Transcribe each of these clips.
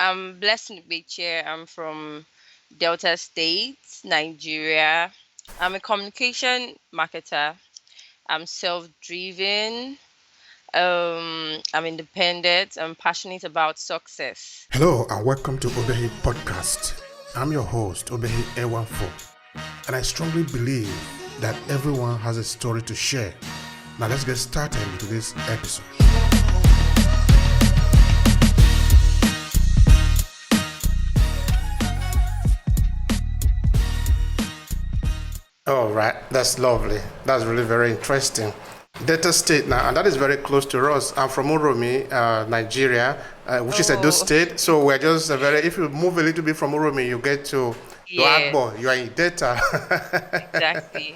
I'm Blessing Ugbechie. I'm from Delta State, Nigeria. I'm a communication marketer. I'm self-driven. I'm independent. I'm passionate about success. Hello and welcome to Obehi Podcast. I'm your host, Obehi A14, and I strongly believe that everyone has a story to share. Now let's get started into this episode. All right, that's lovely. That's really very interesting. Delta State now, and that is very close to us. I'm from Uromi, Nigeria, which is a Edo Oh, State. So we're just a very. If you move a little bit from Uromi, you get to yes, Agbo. You are in Delta. exactly.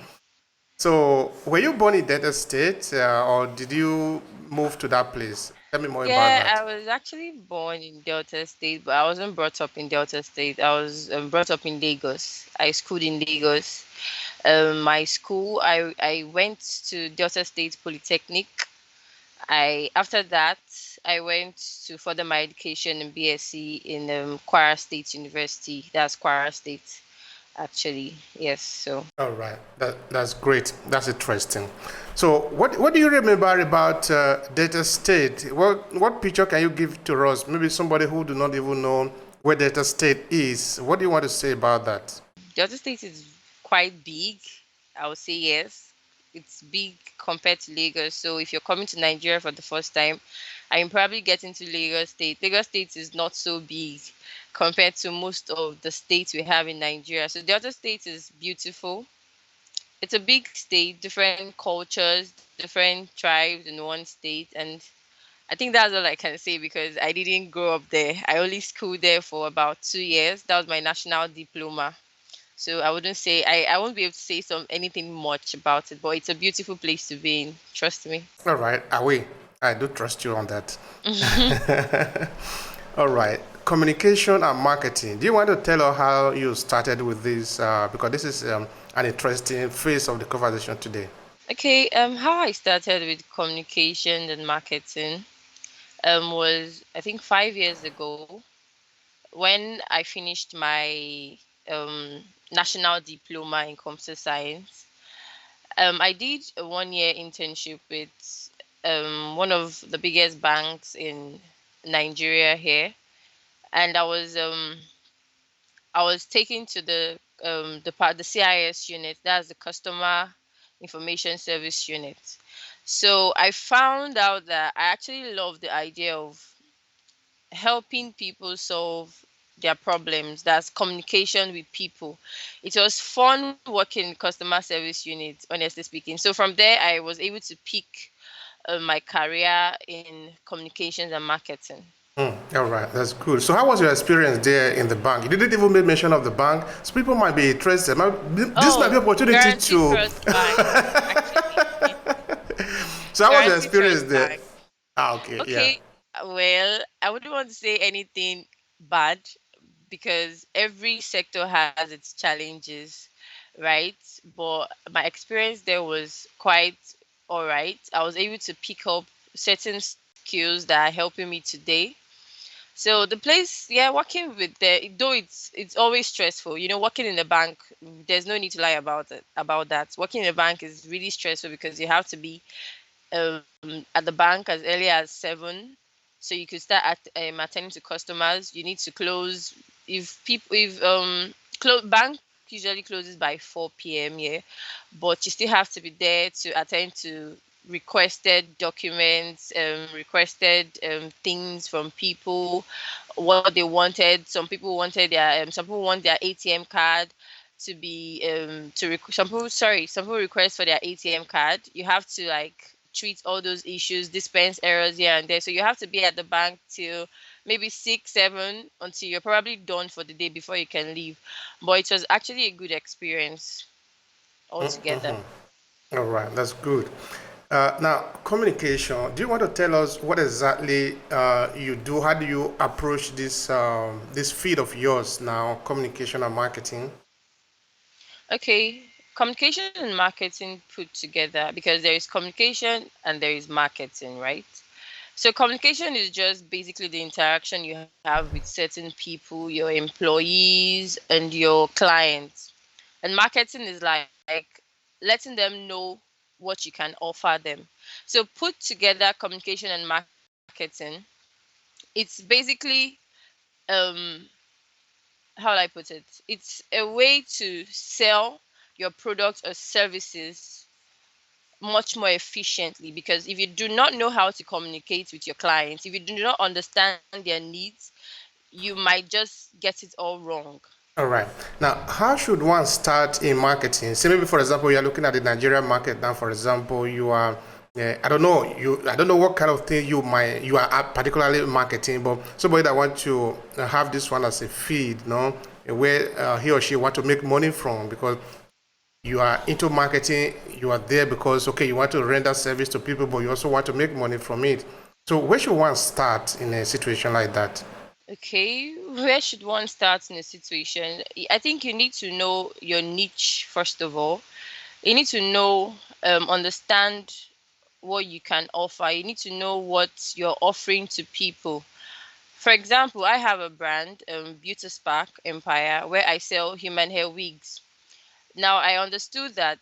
So were you born in Delta State, or did you move to that place? Tell me more about Yeah, that. I was actually born in Delta State, but I wasn't brought up in Delta State. I was brought up in Lagos. I schooled in Lagos. My school, I went to Delta State Polytechnic. I After that, I went to further my education in BSc in Kwara State University. That's Kwara State, actually. Yes. So All right, that's great. That's interesting. So, what do you remember about Delta State? What picture can you give to us? Maybe somebody who do not even know where Delta State is. What do you want to say about that? Delta State is quite big. I would say yes. It's big compared to Lagos. So if you're coming to Nigeria for the first time, I'm probably getting to Lagos State. Lagos State is not so big compared to most of the states we have in Nigeria. So Delta State is beautiful. It's a big state, different cultures, different tribes in one state, and I think that's all I can say because I didn't grow up there. I only schooled there for about 2 years. That was my national diploma. So I wouldn't say I won't be able to say anything much about it, but it's a beautiful place to be in. Trust me. All right, Awe, I do trust you on that. All right, communication and marketing. Do you want to tell us how you started with this? Because this is an interesting phase of the conversation today. Okay, how I started with communication and marketing was I think 5 years ago when I finished my national diploma in computer science. I did a 1 year internship with one of the biggest banks in Nigeria here, and I was taken to the CIS unit. That's the Customer Information Service Unit. So I found out that I actually love the idea of helping people solve their problems. That's communication with people. It was fun working in customer service unit, honestly speaking. So from there, I was able to pick my career in communications and marketing. All right, that's good. So, how was your experience there in the bank? You didn't even make mention of the bank, so people might be interested. This might be Oh, opportunity Guarantee to. Trust Bank, actually. So, how was your Guarantee experience Trust there? Bank. Ah, okay, yeah. Okay, well, I wouldn't want to say anything bad because every sector has its challenges, right? But my experience there was quite all right. I was able to pick up certain skills that are helping me today. So the place, yeah, working with though it's always stressful. Working in a bank, there's no need to lie about that. Working in a bank is really stressful because you have to be at the bank as early as 7, so you could start attending to customers. You need to close if people if bank usually closes by 4 p.m. Yeah, but you still have to be there to attend to requested documents, requested things from people, what they wanted. Some people want their ATM card to be some people request for their ATM card. You have to like treat all those issues, dispense errors here and there. So you have to be at the bank till maybe 6, 7 until you're probably done for the day before you can leave. But it was actually a good experience altogether. All right, that's good. Now, communication. Do you want to tell us what exactly you do? How do you approach this field of yours now, communication and marketing? Okay, communication and marketing put together because there is communication and there is marketing, right? So communication is just basically the interaction you have with certain people, your employees and your clients. And marketing is like letting them know what you can offer them. So put together communication and marketing, it's basically um how will I put it? It's a way to sell your products or services much more efficiently, because if you do not know how to communicate with your clients, if you do not understand their needs, you might just get it all wrong. All right. Now, how should one start in marketing? Say maybe, for example, you're looking at the Nigerian market now. For example, you are, I don't know what kind of thing you are particularly marketing, but somebody that want to have this one as a feed, no, where he or she want to make money from because you are into marketing, you are there because okay, you want to render service to people, but you also want to make money from it. So, where should one start in a situation like that? Okay, where should one start in a situation? I think you need to know your niche first of all. You need to know, understand what you can offer. You need to know what you're offering to people. For example, I have a brand, Beauty Spark Empire, where I sell human hair wigs. Now, I understood that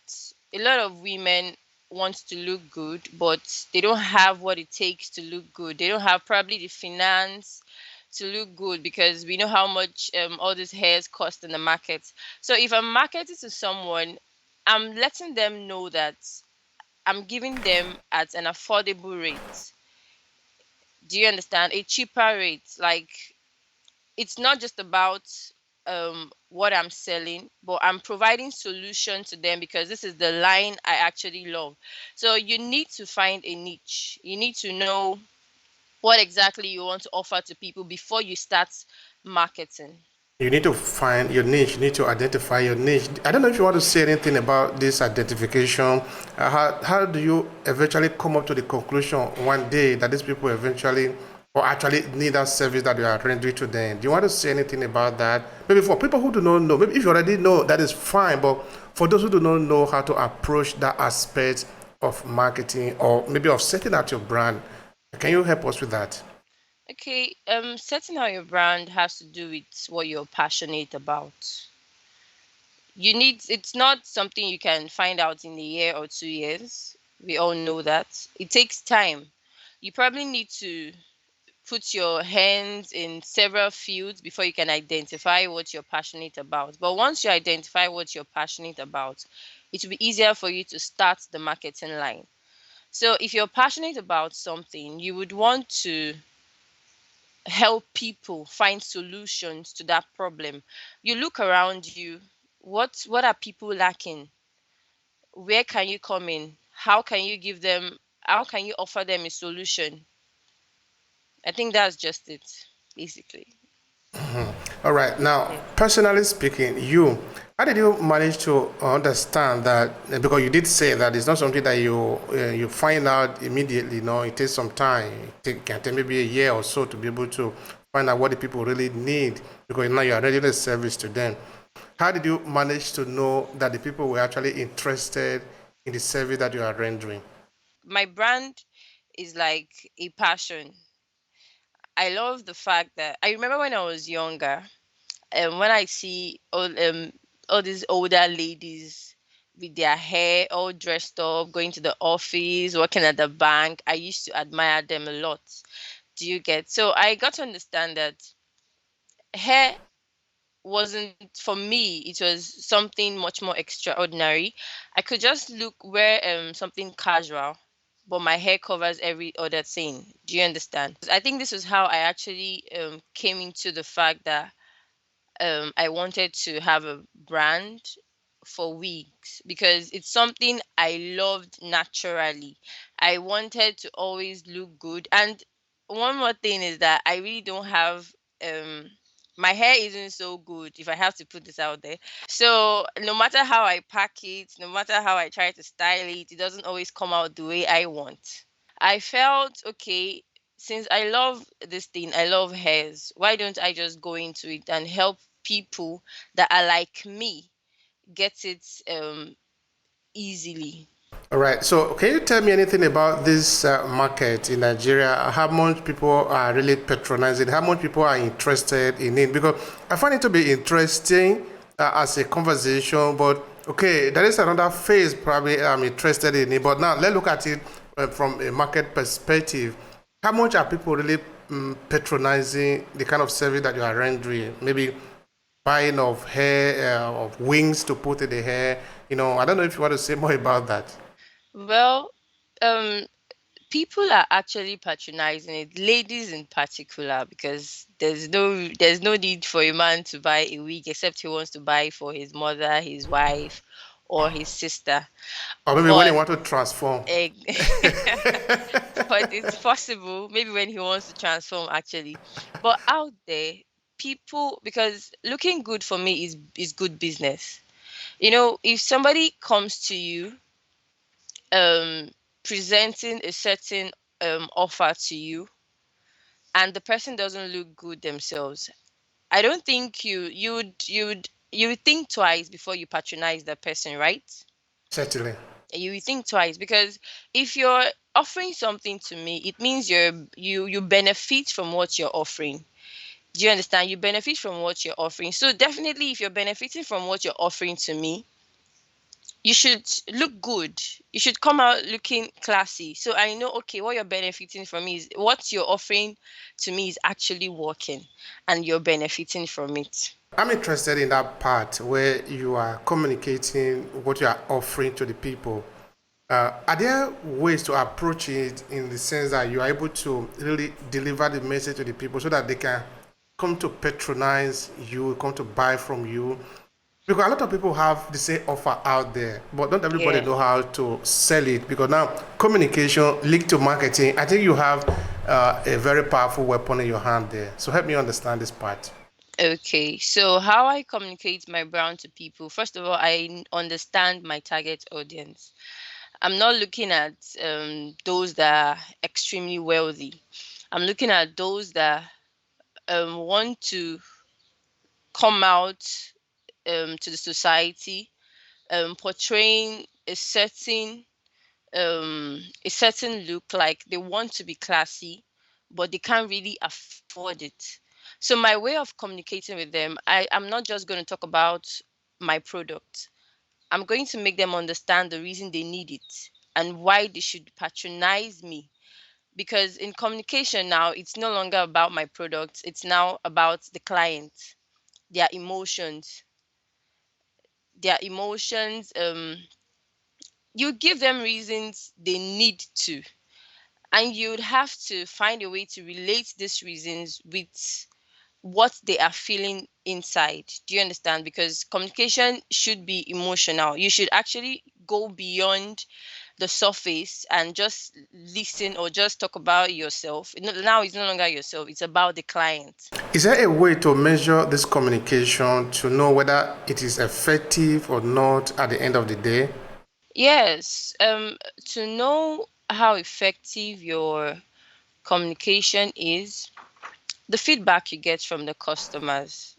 a lot of women want to look good, but they don't have what it takes to look good. They don't have probably the finance to look good, because we know how much all these hairs cost in the market. So if I'm marketing to someone, I'm letting them know that I'm giving them at an affordable rate. Do you understand? A cheaper rate. Like, it's not just about what I'm selling, but I'm providing solution to them, because this is the line I actually love. So you need to find a niche. You need to know what exactly you want to offer to people before you start marketing. You need to find your niche. You need to identify your niche. I don't know if you want to say anything about this identification. How do you eventually come up to the conclusion one day that these people eventually or actually need that service that you are rendering to them? Do you want to say anything about that? Maybe for people who do not know, maybe if you already know, that is fine. But for those who do not know how to approach that aspect of marketing or maybe of setting out your brand, can you help us with that? Okay, setting out your brand has to do with what you're passionate about. It's not something you can find out in a year or 2 years. We all know that. It takes time. You probably need to put your hands in several fields before you can identify what you're passionate about. But once you identify what you're passionate about, it will be easier for you to start the marketing line. So if you're passionate about something, you would want to help people find solutions to that problem. You look around you, what are people lacking? Where can you come in? How can you offer them a solution? I think that's just it, basically. All right. Now, personally speaking, how did you manage to understand that? Because you did say that it's not something that you find out immediately. No, it takes some time. Can take maybe a year or so to be able to find out what the people really need. Because now you are rendering a service to them. How did you manage to know that the people were actually interested in the service that you are rendering? My brand is like a passion. I love the fact that I remember when I was younger, and when I see all these older ladies with their hair all dressed up, going to the office, working at the bank, I used to admire them a lot. Do you get? So I got to understand that hair wasn't for me, it was something much more extraordinary. I could just wear something casual, but my hair covers every other thing. Do you understand? I think this is how I actually came into the fact that I wanted to have a brand for wigs, because it's something I loved naturally. I wanted to always look good. And one more thing is that I really don't have my hair isn't so good, if I have to put this out there. So no matter how I pack it, no matter how I try to style it, it doesn't always come out the way I want. I felt okay, since I love this thing, I love hairs. Why don't I just go into it and help people that are like me get it easily? All right. So, can you tell me anything about this market in Nigeria? How much people are really patronizing? How much people are interested in it? Because I find it to be interesting as a conversation. But okay, there is another phase probably I'm interested in it. But now let's look at it from a market perspective. How much are people really patronizing the kind of service that you are rendering? Maybe buying of hair, of wings to put in the hair. I don't know if you want to say more about that. Well, um, people are actually patronizing it, ladies in particular, because there's no need for a man to buy a wig except he wants to buy for his mother, his wife, or his sister. Or maybe when you But want to transform. eh, but it's possible maybe when he wants to transform actually. But out there, people, because looking good for me is good business. If somebody comes to you um presenting a certain offer to you, and the person doesn't look good themselves, I don't think you would think twice before you patronize that person, right? Certainly. You would think twice, because if you're offering something to me, it means you benefit from what you're offering. Do you understand? You benefit from what you're offering. So definitely, if you're benefiting from what you're offering to me, you should look good. You should come out looking classy. So I know, okay, what you're benefiting from me is what you're offering to me is actually working, and you're benefiting from it. I'm interested in that part where you are communicating what you are offering to the people. Are there ways to approach it in the sense that you are able to really deliver the message to the people so that they can come to patronize you, come to buy from you? Because a lot of people have the same offer out there, but not everybody Yeah. know how to sell it. Because now communication linked to marketing, I think you have a very powerful weapon in your hand there. So help me understand this part. Okay. So how I communicate my brand to people, first of all, understand my target audience. I'm not looking at those that are extremely wealthy. I'm looking at those that want to come out to the society, portraying a certain look, like they want to be classy, but they can't really afford it. So my way of communicating with them, I'm not just going to talk about my product. I'm going to make them understand the reason they need it and why they should patronize me. Because in communication now, it's no longer about my product, it's now about the client, their emotions, their emotions. You give them reasons they need to, and you'd have to find a way to relate these reasons with what they are feeling inside. Do you understand? Because communication should be emotional. You should actually go beyond the surface and just listen or just talk about yourself. Now it's no longer yourself, it's about the client. Is there a way to measure this communication to know whether it is effective or not at the end of the day? Yes, to know how effective your communication is, the feedback you get from the customers.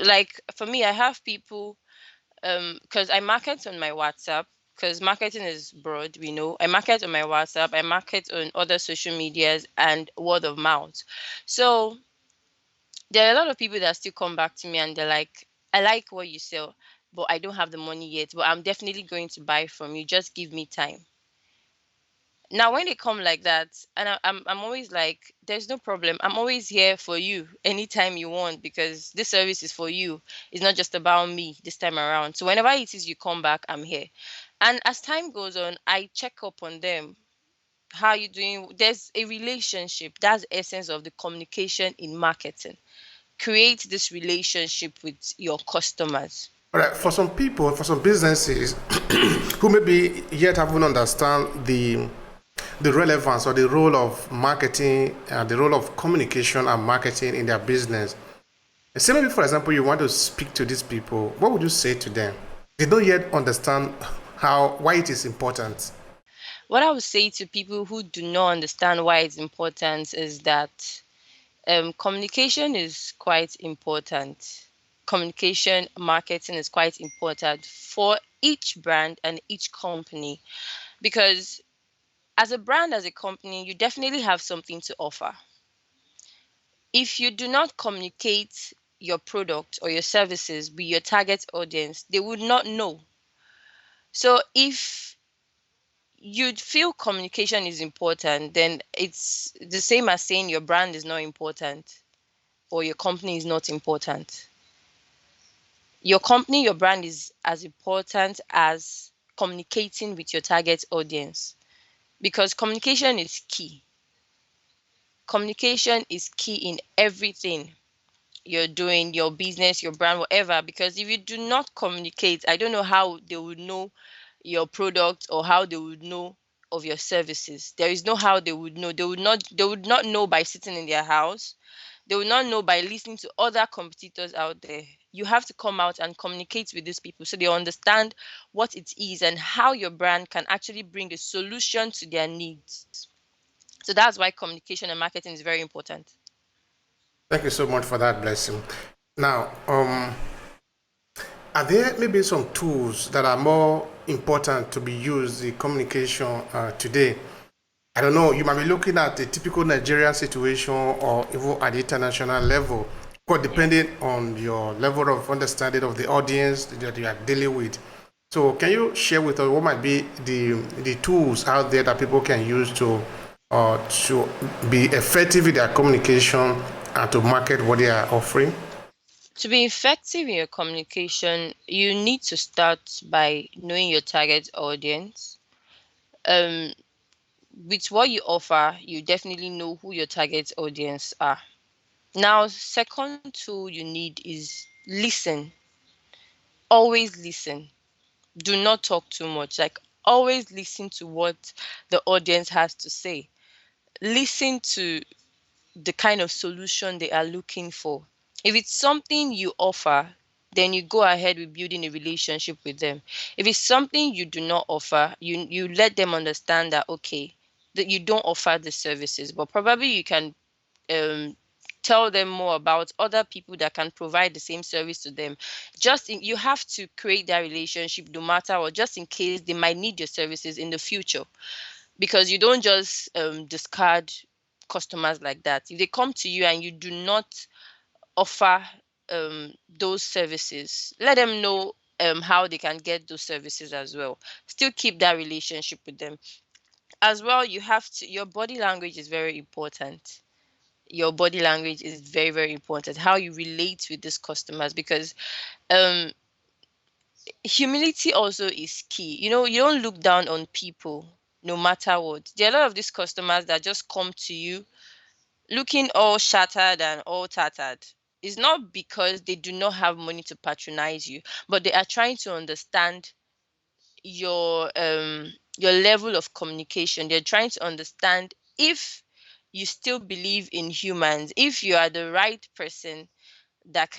Like for me, I have people, because I market on my WhatsApp, because marketing is broad, we know. I market on my WhatsApp, I market on other social medias, and word of mouth. So there are a lot of people that still come back to me and they're like, I like what you sell, but I don't have the money yet, but I'm definitely going to buy from you. Just give me time. Now, when they come like that, and I'm always like, there's no problem. I'm always here for you anytime you want, because this service is for you. It's not just about me this time around. So whenever it is you come back, I'm here. And as time goes on, I check up on them. How you doing? There's a relationship. That's the essence of the communication in marketing. Create this relationship with your customers. All right, for some people, for some businesses who maybe yet haven't understand the relevance or the role of marketing, the role of communication and marketing in their business. Say maybe, for example, you want to speak to these people, what would you say to them? They don't yet understand why it is important. What I would say to people who do not understand why it's important is that communication is quite important. Communication marketing is quite important for each brand and each company, because as a brand, as a company, you definitely have something to offer. If you do not communicate your product or your services with your target audience, they would not know. So if you feel communication is important, then it's the same as saying your brand is not important or your company is not important. Your company, your brand is as important as communicating with your target audience, because communication is key. Communication is key in everything you're doing, your business, your brand, whatever. Because if you do not communicate, I don't know how they would know your product or how they would know of your services. There is no how they would know. They would not know by sitting in their house. They will not know by listening to other competitors out there. You have to come out and communicate with these people so they understand what it is and how your brand can actually bring a solution to their needs. So that's why communication and marketing is very important. Thank you so much for that, Blessing. Now, are there maybe some tools that are more important to be used in communication today? I don't know, you might be looking at a typical Nigerian situation or even at the international level, but Yeah. depending on your level of understanding of the audience that you are dealing with. So, can you share with us what might be the tools out there that people can use to be effective in their communication and to market what they are offering? To be effective in your communication, you need to start by knowing your target audience. Um, with what you offer, you definitely know who your target audience are. Now, second tool you need is listen. Always listen. Do not talk too much. Like, always listen to what the audience has to say. Listen to the kind of solution they are looking for. If it's something you offer, then you go ahead with building a relationship with them. If it's something you do not offer, you let them understand that, okay, that you don't offer the services, but probably you can um tell them more about other people that can provide the same service to them. You have to create that relationship no matter what, just in case they might need your services in the future, because you don't just discard customers like that. If they come to you and you do not offer those services, let them know how they can get those services as well. Still keep that relationship with them. As well, your body language is very important. Your body language is very, very important. How you relate with these customers, because um humility also is key. You don't look down on people no matter what. There are a lot of these customers that just come to you looking all shattered and all tattered. It's not because they do not have money to patronize you, but they are trying to understand your level of communication. They're trying to understand if you still believe in humans, if you are the right person that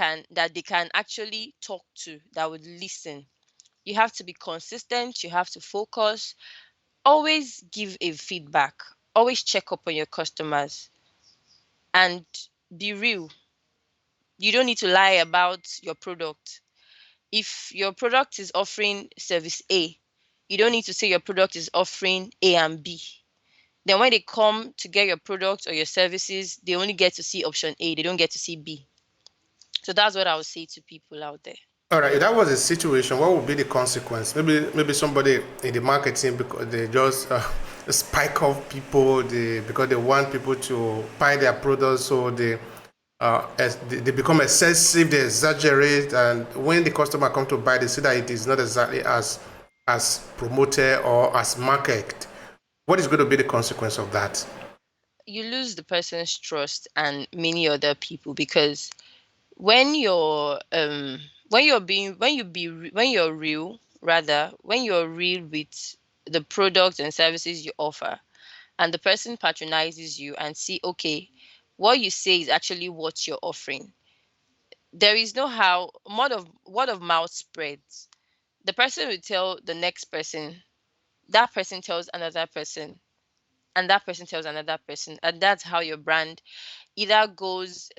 they can actually talk to, that would listen. You have to be consistent, you have to focus, always give a feedback, always check up on your customers, and be real. You don't need to lie about your product. If your product is offering service A, you don't need to say your product is offering A and B. Then when they come to get your product or your services, they only get to see option A, they don't get to see B. So that's what I would say to people out there. All right, if that was a situation, what would be the consequence? Maybe somebody in the marketing, because they just spike off people because they want people to buy their products, so they become excessive, they exaggerate, and when the customer come to buy, they see that it is not exactly as promoted or as marketed. What is going to be the consequence of that? You lose the person's trust and many other people, because when you're real, rather, when you're real with the products and services you offer, and the person patronizes you and see, okay, what you say is actually what you're offering, there is no how. Word of mouth spreads. The person will tell the next person, that person tells another person, and that person tells another person, and that's how your brand either goes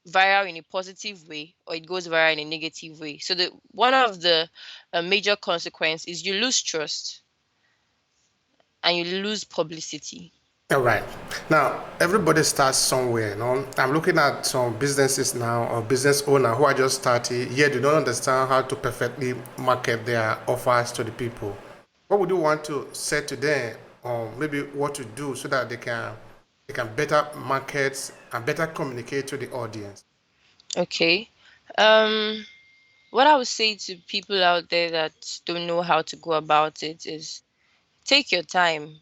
viral in a positive way or it goes viral in a negative way. So the one of the major consequence is you lose trust and you lose publicity. All right. Now, everybody starts somewhere. I'm looking at some businesses now or business owner who are just starting, yet they don't understand how to perfectly market their offers to the people. What would you want to say to them, or maybe what to do so that they can better market and better communicate to the audience? Okay. Um, what I would say to people out there that don't know how to go about it is take your time.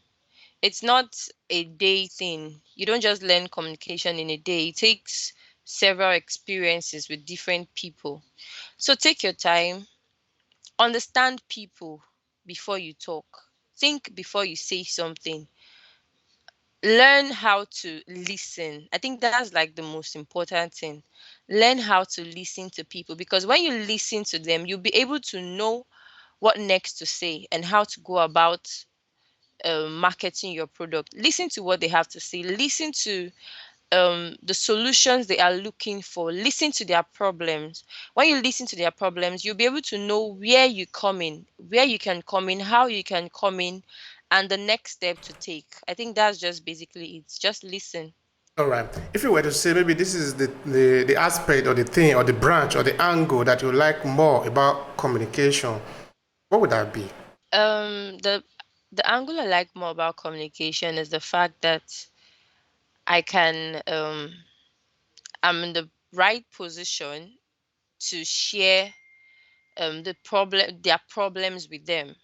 It's not a day thing. You don't just learn communication in a day. It takes several experiences with different people. So take your time, understand people before you talk. Think before you say something. Learn how to listen. I think that's like the most important thing. Learn how to listen to people because when you listen to them, you'll be able to know what next to say and how to go about marketing your product. Listen to what they have to say. Listen to the solutions they are looking for. Listen to their problems. When you listen to their problems, you'll be able to know where you come in, where you can come in, how you can come in, and the next step to take. I think that's just basically it. Just listen. All right. If you were to say maybe this is the aspect or the thing or the branch or the angle that you like more about communication, what would that be? The angle I like more about communication is the fact that I can I'm in the right position to share their problems with them,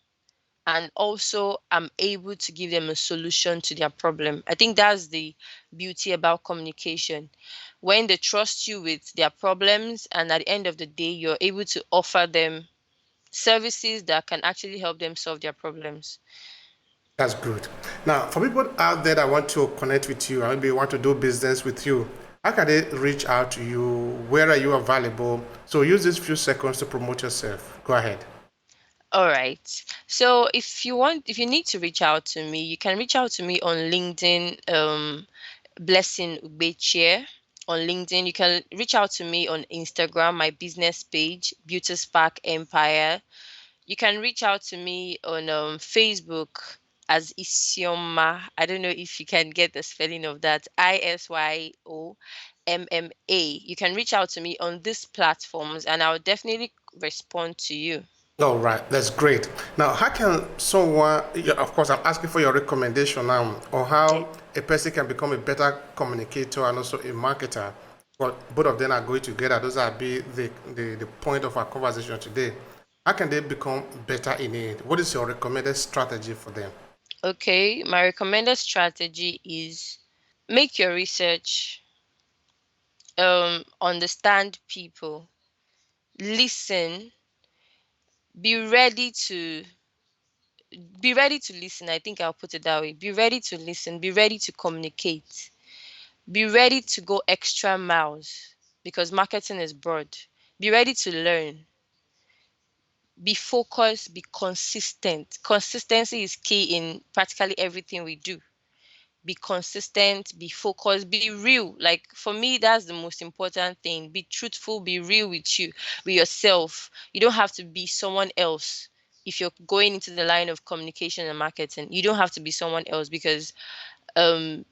and also I'm able to give them a solution to their problem. I think that's the beauty about communication. When they trust you with their problems, and at the end of the day, you're able to offer them services that can actually help them solve their problems. That's good. Now, for people out there that want to connect with you and maybe want to do business with you, how can they reach out to you? Where are you available? So use these few seconds to promote yourself. Go ahead. All right. So if you need to reach out to me, you can reach out to me on LinkedIn, Blessing Ugbechie on LinkedIn. You can reach out to me on Instagram, my business page, Beauty Spark Empire. You can reach out to me on Facebook as Isioma. I don't know if you can get the spelling of that. Isyomma. You can reach out to me on these platforms and I'll definitely respond to you. All right, that's great. Now, how can someone, yeah, of course, I'm asking for your recommendation now on Okay. how a person can become a better communicator and also a marketer. Well, both of them are going together. Those are be the point of our conversation today. How can they become better in it? What is your recommended strategy for them? Okay, my recommended strategy is make your research, understand people, listen, be ready to be ready to listen. I think I'll put it that way. Be ready to listen, be ready to communicate, be ready to go extra miles because marketing is broad. Be ready to learn, be focused, be consistent. Consistency is key in practically everything we do. Be consistent, be focused, be real. Like for me, that's the most important thing. Be truthful, be real with you, with yourself. You don't have to be someone else. If you're going into the line of communication and marketing, you don't have to be someone else because um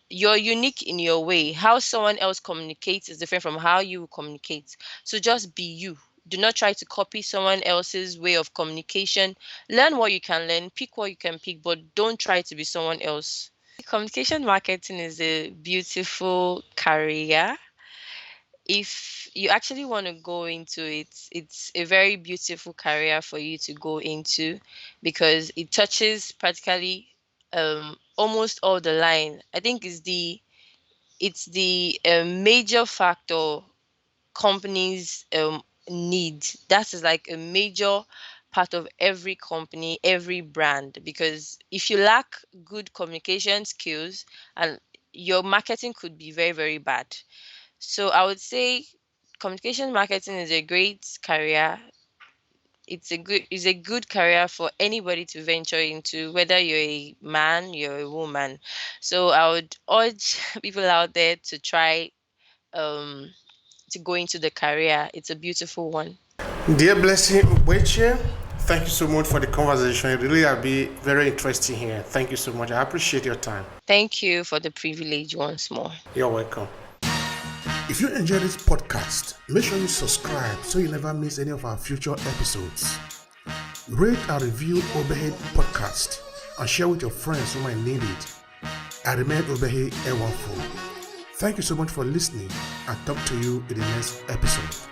you're unique in your way. How someone else communicates is different from how you communicate. So just be you. Do not try to copy someone else's way of communication. Learn what you can learn, pick what you can pick, but don't try to be someone else. Communication marketing is a beautiful career. If you actually want to go into it, it's a very beautiful career for you to go into because it touches practically almost all the line. I think it's the major factor companies need. That is like a major part of every company, every brand. Because if you lack good communication skills, and your marketing could be very, very bad. So I would say communication marketing is a great career. It's a good career for anybody to venture into, whether you're a man, you're a woman. So I would urge people out there to try um to go into the career. It's a beautiful one. Dear Blessing Ugbechie, thank you so much for the conversation. It really has been very interesting here. Thank you so much. I appreciate your time. Thank you for the privilege once more. You're welcome. If you enjoyed this podcast, make sure you subscribe so you never miss any of our future episodes. Rate and review Obehi Podcast and share with your friends who might need it. I remain Obehi Ewanfo. Thank you so much for listening and talk to you in the next episode.